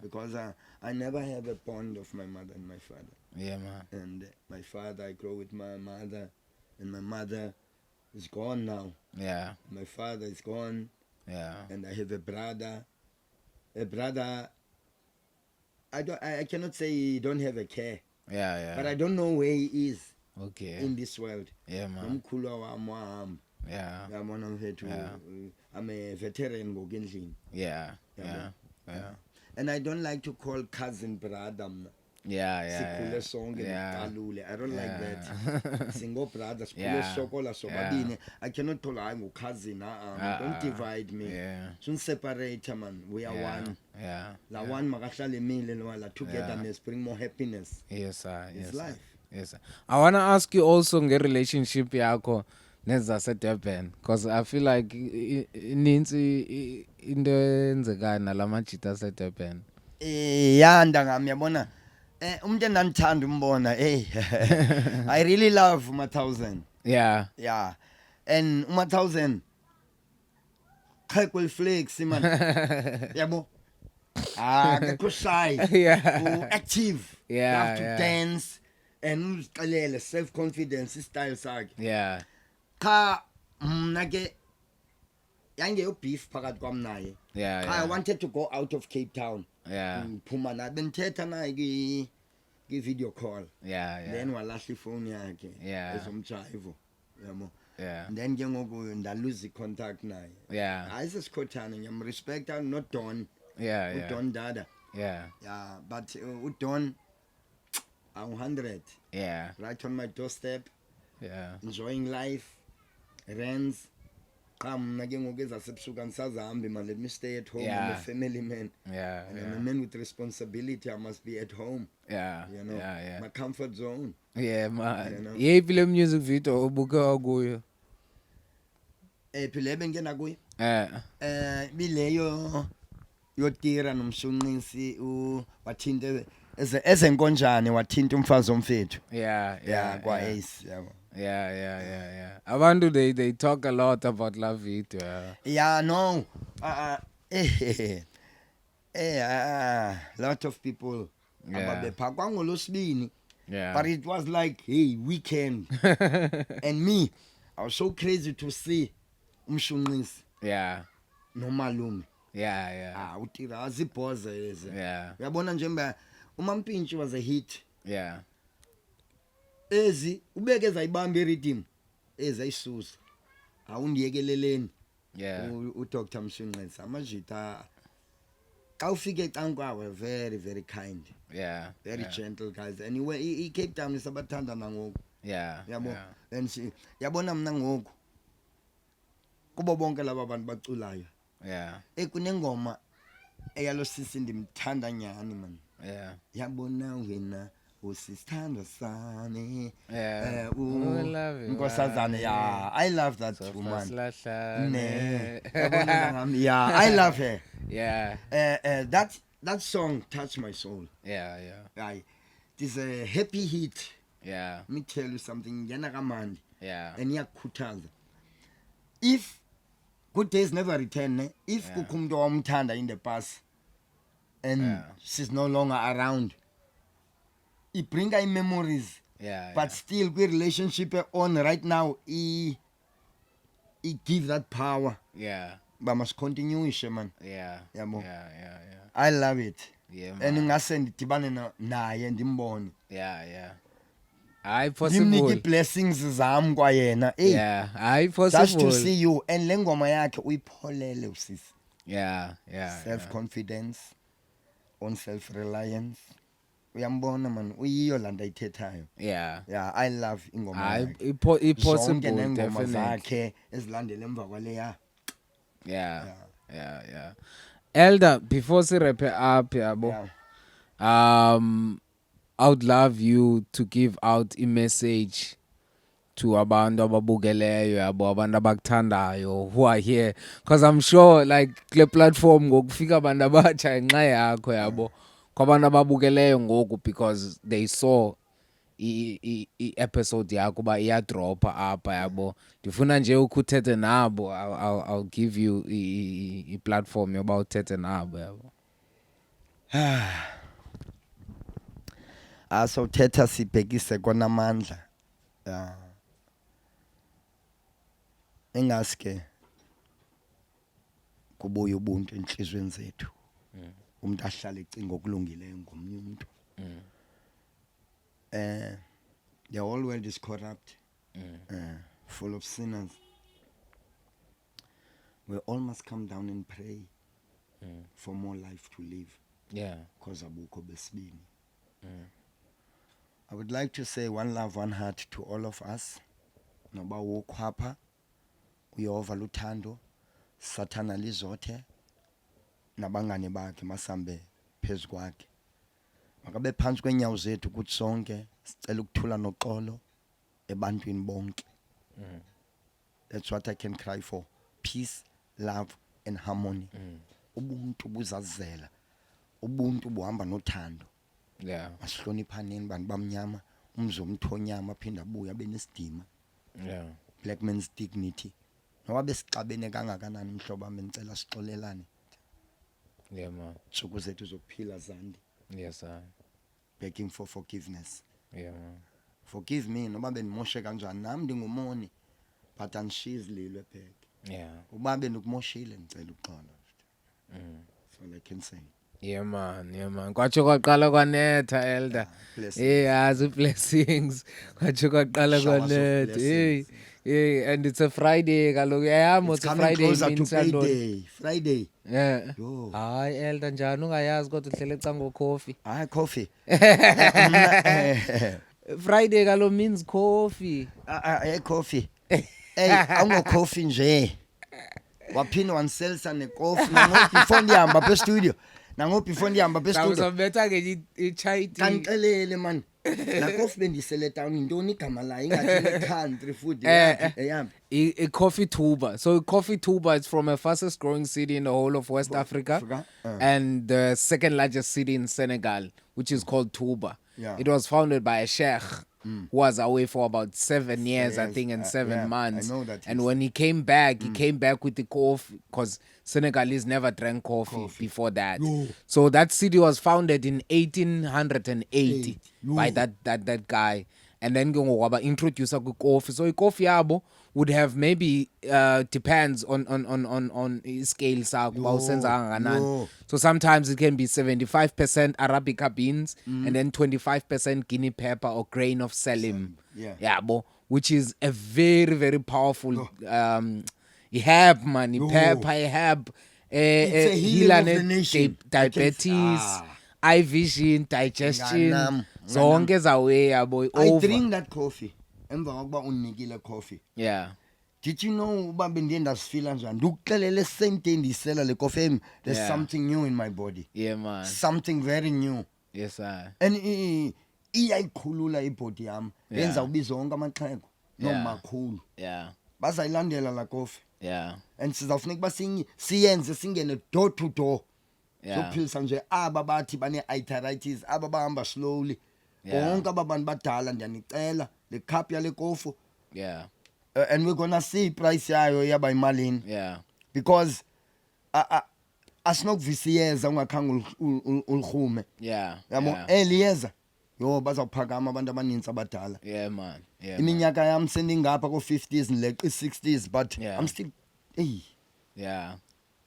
S1: Because I never have a bond of my mother and my father.
S2: Yeah, man.
S1: And my father, I grew with my mother, and my mother is gone now.
S2: Yeah.
S1: My father is gone.
S2: Yeah.
S1: And I have a brother. I cannot say he don't have a care.
S2: Yeah.
S1: But I don't know where he is.
S2: Okay.
S1: In this world.
S2: Yeah, man.
S1: Yeah. I'm a veteran.
S2: Yeah.
S1: And I don't like to call cousin brother.
S2: Yeah.
S1: I don't like that. Single brothers. I cannot call I'm cousin. Don't divide me. Don't separate, man. We are one. One togetherness bring more happiness.
S2: Yes, sir.
S1: It's life.
S2: Yes, sir. I wanna ask you also nge relationship yakho nezaseDurban, because I feel like inintsi into enzekayo nalamajita aseDurban.
S1: Yeah, ndangami yabona. Umuntu endandithanda umbona, I really love Mathousand.
S2: Yeah.
S1: And Mathousand will flex, man. Yabo. Akekho shy. Active. Love to dance and self-confidence style sakhe.
S2: Yeah.
S1: Cha mna ke yange beef phakathi kwami naye. I wanted to go out of Cape Town. Phuma na benthetha naye ki video call. Then walahla ifone yakhe ezomjive. Yabo. Then ke ngoku nda lose contact naye. Hayi sesikhothana ngiyamrespect not Don. Udon Dada. But Udon I'm 100. Right on my doorstep. Enjoying life. Rents. Let me stay at home. I'm a family man. I'm a man with responsibility. I must be at home. You know, my comfort zone.
S2: Yeah, man. You know? Play music video ubuka kuyo.
S1: Phile bengena kuyo. Bileyo yotira nomshunqisi wathinte ezenkonjane wathinta umfazi omfethu. Kwa Ace yabo.
S2: Abantu they talk a lot about love video.
S1: No. Lot of people ababephakwa ngolosibini. But it was like, hey, weekend. And me, I was so crazy to see umshunqisi. No malume. Utira azibhoza lezi. Uyabona njengoba uMampintshi was a hit. Ezi ubeke zayibamba irhythm ezayisusa. Awundiyekeleleni. Dr. Mshunqisi amajita xa ufike ecankwawe very very kind. Very gentle guys. Anyway, iCape Town isabathanda nangoku. Yabo. And yabona mina ngoku kubo bonke laba bantu baculayo. Kunengoma eyalosisi ndimthanda nyani man. Yabona wena usithanda sane. Nkosazane. I love that woman. I love her. That song touched my soul. It is a happy hit. Let me tell you something. And iyakhuthaza. If good days never return, if kukhumntu omthanda in the past and she's no longer around, it bring her memories. But still, we relationship on right now, it give that power. But must continue, man. I love it. And ngase ndidibane naye ndimbone.
S2: Hayi possible.
S1: Dimnike blessings zami kwayena.
S2: Hayi possible.
S1: Just to see you and le ngoma yakhe uyipholele usisi. Self confidence, on self reliance. Uyambona man, uyiyo landa ithethayo. I love ingoma yakhe.
S2: Hayi possible
S1: definitely. Zakhe ezilandela emva kwaleya.
S2: Elder, before we wrap it up, yabo. I would love you to give out a message to abantu ababukeleyo yabo, abantu abakuthandayo who are here, because I'm sure like kule platform ngokufika abantu abatsha ngenxa yakho yabo, kwabantu ababukeleyo ngoku, because they saw i-episode yakho ba iyadropa apha yabo ndifuna nje ukuthethe nabo I'll give you i-platform yoba uthethe nabo yabo.
S1: Asothetha sibhekise konamandla engaske kubuya ubuntu enhlizweni zethu umuntu ahlala ecinga okulungileyo ngomnye umuntu. The whole world is corrupt, full of sinners. We all must come down and pray for more life to live.
S2: Yeah.
S1: Because abukho besibini. I would like to say one love, one heart to all of us. Noba wokhwapha uyova luthando sathana lizothe nabangane bakhe masambe phezu kwakhe. Makabe phansi kwenyawo zethu ukuthi sonke sicela ukuthula noxolo ebantwini bonke. That's what I can cry for. Peace, love and harmony. Ubuntu buzazela. Ubuntu buhamba nothando.
S2: Yeah.
S1: Asihloniphaneni bantu bamnyama, umzomthonyama aphinda abuya abenesidima.
S2: Yeah.
S1: Black man's dignity. Noba besixabene kangakanani mhlobo wami ngicela sixolelane.
S2: Yeah man.
S1: Suku zethu zokuphila zandi.
S2: Yes sir.
S1: Begging for forgiveness.
S2: Yeah man.
S1: Forgive me noba benimoshe kanjani nami ndingumoni but anishizililwe back.
S2: Yeah.
S1: Uba benikumoshile ngicela uxolo. That's all I can say.
S2: Yeah man. Kwatsho kwaqala kwanetha elder. Yazi blessings. Kwatsho kwaqala kwanetha. Hey, and it's a Friday kaloku. It's a Friday means
S1: Friday.
S2: Yeah. Hayi elder njani ungayazi kodwa uhlele ecanga coffee.
S1: Hayi coffee.
S2: Friday kaloku means coffee.
S1: Coffee. Hey, awungo coffee nje. Waphinda wanselsa necoffee nangoku before ndihamba pe studio. Nangoku before ndihamba pe studio.
S2: Uzobetha ke ichai tea.
S1: Kanixelele man. La coffee bendisele town intoni igama la ingathi country food eyami.
S2: A coffee tuber. So coffee tuber is from the fastest growing city in the whole of West Africa. And the second largest city in Senegal, which is called Touba.
S1: Yeah.
S2: It was founded by a sheikh who was away for about 7 years, I think, and 7 months.
S1: I know that.
S2: And when he came back with the coffee because Senegalese never drank coffee before that. So that city was founded in 1880 by that guy. And then introduce a coffee. So coffee yabo would have maybe depends on scale sakho. So sometimes it can be 75% Arabica beans and then 25% guinea pepper or grain of salim. Which is a very, very powerful herb, man. Pepper herb.
S1: It's a healing of the nation.
S2: Diabetes, eye vision, digestion. Zonke zawe yabo.
S1: I drink that coffee. Emva kokuba unikile coffee.
S2: Yeah.
S1: Did you know uba bendiye ndasifila njani? Ndikuxelele same day ndisela le coffee. There's something new in my body.
S2: Yeah man.
S1: Something very new.
S2: Yes sir.
S1: And iyayikhulula ibody yami. Yenza ubizo wonke amaxhego. Nomakhulu.
S2: Yeah.
S1: Bazayilandela la coffee.
S2: Yeah.
S1: And sizawufuneka ba siyenze singene door to door.
S2: Yeah.
S1: Sophilisa nje aba bathi bane arthritis, aba bahamba slowly. Bonke abantu badala ndiyanicela le cup yale coffee.
S2: Yeah.
S1: And we're gonna see price yayo yaba imalini.
S2: Yeah.
S1: Because asinokuvisa ungakhange ulhume.
S2: Yeah.
S1: Yabo eliyeza yo bazawuphakama abantu abaninzi abadala.
S2: Yeah man. Yeah.
S1: Iminyaka yami sendingapha ko 50s nileqa 60s but I'm still
S2: Yeah.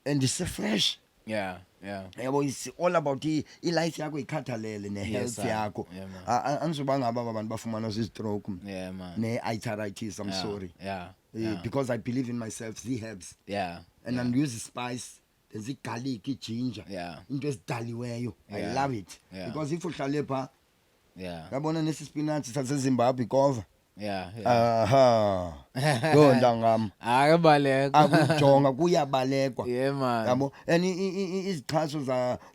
S1: And it's fresh.
S2: Yeah.
S1: Yabo it's all about life yakho ikhathalele ne health yakho. Anzoba ngaba abantu bafumana stroke.
S2: Yeah man.
S1: Ne arthritis, I'm sorry.
S2: Yeah.
S1: Because I believe in myself, the herbs.
S2: Yeah.
S1: And I'm using spice. There's garlic, ginger.
S2: Yeah.
S1: Into esidaliweyo. I love it.
S2: Yeah.
S1: Because if uhlale pha,
S2: yabona
S1: nesipinatshi saseZimbabwe cover.
S2: Yeah.
S1: Yo ndangam.
S2: Akabaleka.
S1: Akujonga kuyabalekwa.
S2: Yeah man.
S1: Yabo. And izixhaso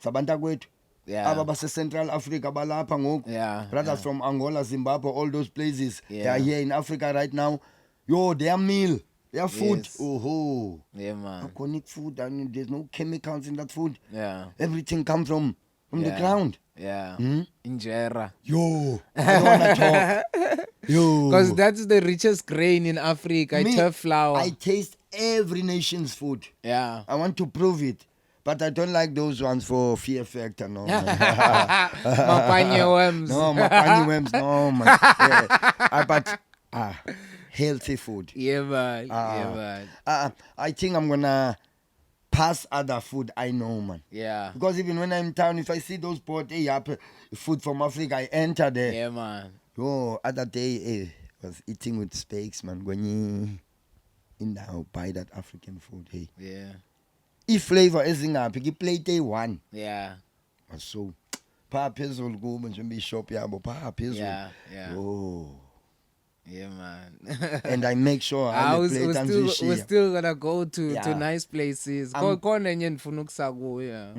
S1: zabantu kwethu. Aba base Central Africa balapha ngoku. Brothers from Angola, Zimbabwe, all those places. They are here in Africa right now. Yo, their meal, their food. Yes.
S2: Yeah man.
S1: Organic food, and there's no chemicals in that food.
S2: Yeah.
S1: Everything comes from the ground.
S2: Yeah. Injera.
S1: Yo, I don't wanna talk. Yo.
S2: Because that's the richest grain in Africa, turf flour.
S1: I taste every nation's food.
S2: Yeah.
S1: I want to prove it. But I don't like those ones for fear factor, no.
S2: Mapanye worms.
S1: No, mapanye worms, no, man. Yeah. But healthy food.
S2: Yeah, man. Yeah, man.
S1: I think I'm gonna pass other food I know, man.
S2: Yeah.
S1: Because even when I'm in town, if I see those food from Africa, I enter there.
S2: Yeah, man.
S1: Yo, other day, I was eating with steaks, man. When you now buy that African food, hey.
S2: Yeah.
S1: Flavor ezingaphi plate one.
S2: Yeah.
S1: So pha phezulu kubo nje shop yabo pha phezulu.
S2: Yeah, yeah.
S1: Oh.
S2: Yeah, man.
S1: And I make sure
S2: we're still gonna go to nice places. Khona enye ndifuna ukusa kuyo.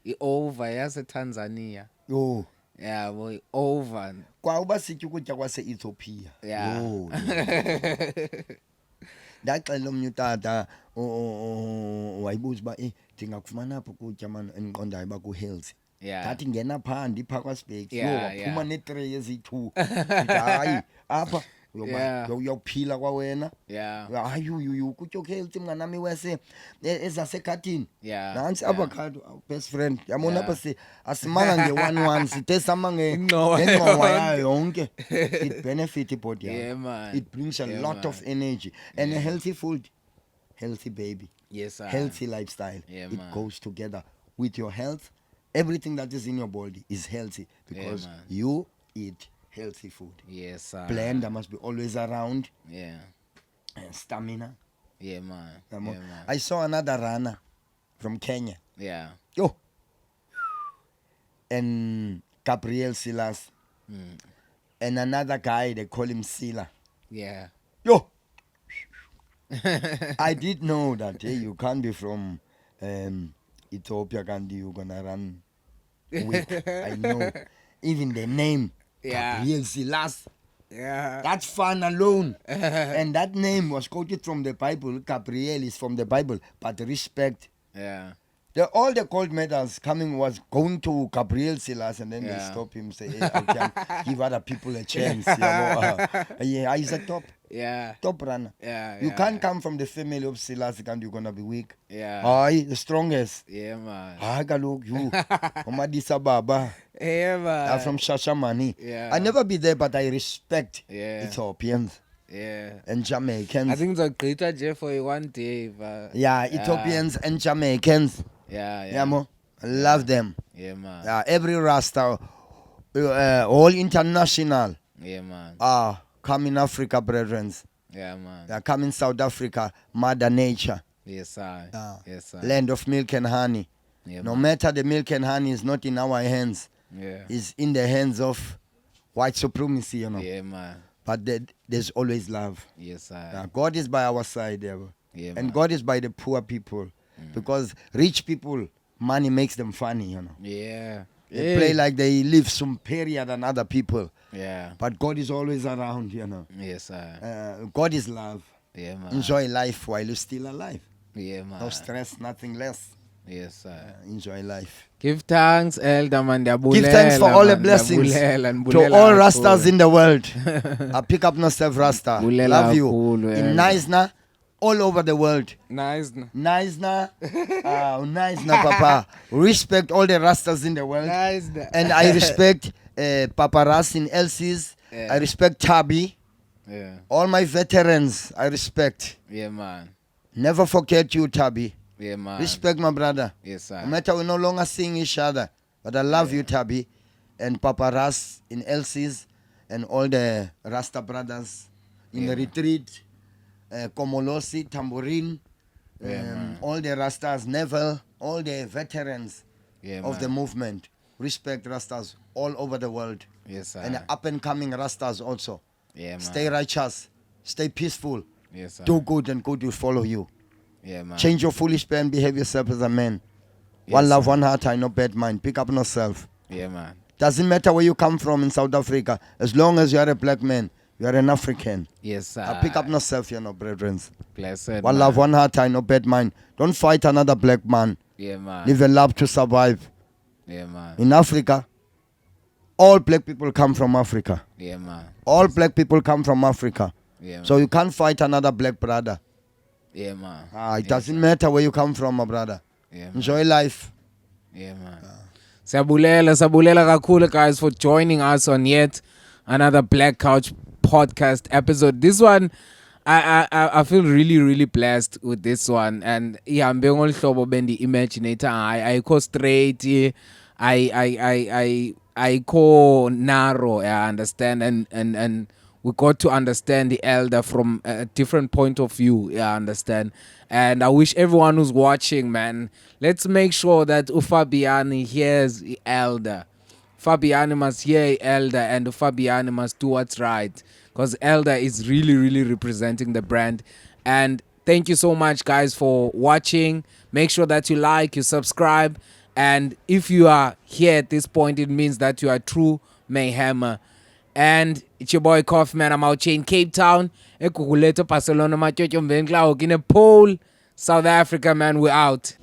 S2: I-over yaseTanzania.
S1: Oh.
S2: Yeah, boy, over.
S1: Kwa uba sitya ukutya kwase-Ethiopia.
S2: Yeah.
S1: Oh. Ndaxela omnye utata wayibuza uba ndingakufumana apho ukutya mani endiqondayo uba ku-healthy. Ndathi ngena phaa ndiphaa kwaSpecs. Waphuma nee-tray eziyi-2. Hayi apha uyawuphila kwawena. Hayi ukutya okuhealthy mnganami wese ezasegadini. Nantsi avocado best friend. Yabona apha asimanga nge-1 sithe sama ngengxowa yayo yonke. It benefit ibody yakho. It brings a lot of energy. And a healthy food, healthy baby.
S2: Yes, sir.
S1: Healthy lifestyle. It goes together with your health. Everything that is in your body is healthy because you eat healthy food.
S2: Yes, sir.
S1: Blender must be always around.
S2: Yeah.
S1: And stamina.
S2: Yeah, man. Yeah, man.
S1: I saw another runner from Kenya.
S2: Yeah.
S1: Yo. And Gabriel Silas. And another guy, they call him Sila.
S2: Yeah.
S1: Yo. I did know that you can't be from Ethiopia, and you're gonna run weak. I know. Even the name. Gabriel Silas.
S2: Yeah.
S1: That's fun alone. And that name was quoted from the Bible. Gabriel is from the Bible. But respect.
S2: Yeah.
S1: All the gold medals was going to Gabriel Silas, and then they stop him, say, hey, I can give other people a chance. He's a top runner. You can't come from the family of Silas and you're gonna be weak. The strongest.
S2: Yeah, man.
S1: Look, you. Omadisa Baba.
S2: Yeah, man.
S1: I'm from Shashamani.
S2: Yeah.
S1: I never be there, but I respect Ethiopians.
S2: Yeah.
S1: And Jamaicans.
S2: I think it's a greater J for you one day. But
S1: Ethiopians and Jamaicans.
S2: Yeah.
S1: I love them.
S2: Yeah, man.
S1: Every Rasta, all international.
S2: Yeah, man.
S1: Come in Africa, brethren.
S2: Yeah, man.
S1: Come in South Africa, Mother Nature.
S2: Yes, sir. Yes, sir.
S1: Land of milk and honey.
S2: Yeah,
S1: no matter the milk and honey is not in our hands. It's in the hands of white supremacy,
S2: Yeah, man.
S1: But there's always love.
S2: Yes, sir.
S1: God is by our side,
S2: and
S1: man. God is by the poor people. Because rich people, money makes them funny,
S2: Yeah.
S1: They play like they live superior than other people.
S2: Yeah.
S1: But God is always around,
S2: Yes, sir.
S1: God is love.
S2: Yeah, man.
S1: Enjoy life while you're still alive.
S2: Yeah, man.
S1: No stress, nothing less.
S2: Yes, sir.
S1: Enjoy life.
S2: Give thanks, Elder man.
S1: Give thanks for all the blessings to all Rastas in the world. I pick up myself, Rasta. Love you. In Nice-na, all over the world.
S2: Nice-na.
S1: Nice-na. Nice-na, Papa. Respect all the Rastas in the world.
S2: Nice-na.
S1: And I respect Papa Ras in LCs. I respect Tabi.
S2: Yeah.
S1: All my veterans, I respect.
S2: Yeah, man.
S1: Never forget you, Tabi.
S2: Yeah, man.
S1: Respect my brother.
S2: Yes, sir.
S1: No matter we no longer seeing each other, but I love you, Tabi, and Papa Ras in LCs, and all the Rasta brothers in the retreat, Komolosi, Tambourine, all the Rastas, Neville, all the veterans of the movement. Respect Rastas all over the world.
S2: Yes, sir.
S1: And the up and coming Rastas also.
S2: Yeah, man.
S1: Stay righteous, stay peaceful.
S2: Yes, sir.
S1: Do good and good will follow you.
S2: Yeah, man.
S1: Change your foolish plan, behave yourself as a man. Yes, one love, one heart, I no bad mind. Pick up on yourself.
S2: Yeah, man.
S1: Doesn't matter where you come from in South Africa. As long as you are a black man, you are an African.
S2: Yes, sir.
S1: Pick up on yourself, brethren.
S2: Blessed,
S1: one love, one heart, I no bad mind. Don't fight another black man.
S2: Yeah, man.
S1: Live and love to survive.
S2: Yeah, man.
S1: In Africa, all black people come from Africa.
S2: Yeah, man.
S1: All black people come from Africa.
S2: Yeah, man.
S1: So you can't fight another black brother.
S2: Yeah, man.
S1: It doesn't matter where you come from, my brother.
S2: Yeah, man.
S1: Enjoy life.
S2: Yeah, man. Sabulela kakhulu, guys, for joining us on yet another Black Couch podcast episode. This one, I feel really blessed with this one, and yeah, I'm being all hlobo bendi imaginator. I go straight. I go narrow. I understand, and we got to understand the elder from a different point of view. I understand, and I wish everyone who's watching, man, let's make sure that Fabiani hears the elder. Fabiani must hear elder, and Fabiani must do what's right, because elder is really representing the brand. And thank you so much, guys, for watching. Make sure that you like, you subscribe, and if you are here at this point, it means that you are true mayhem. And it's your boy Kaufman. I'm out here in Cape Town. Barcelona, in a pole, South Africa, man. We're out.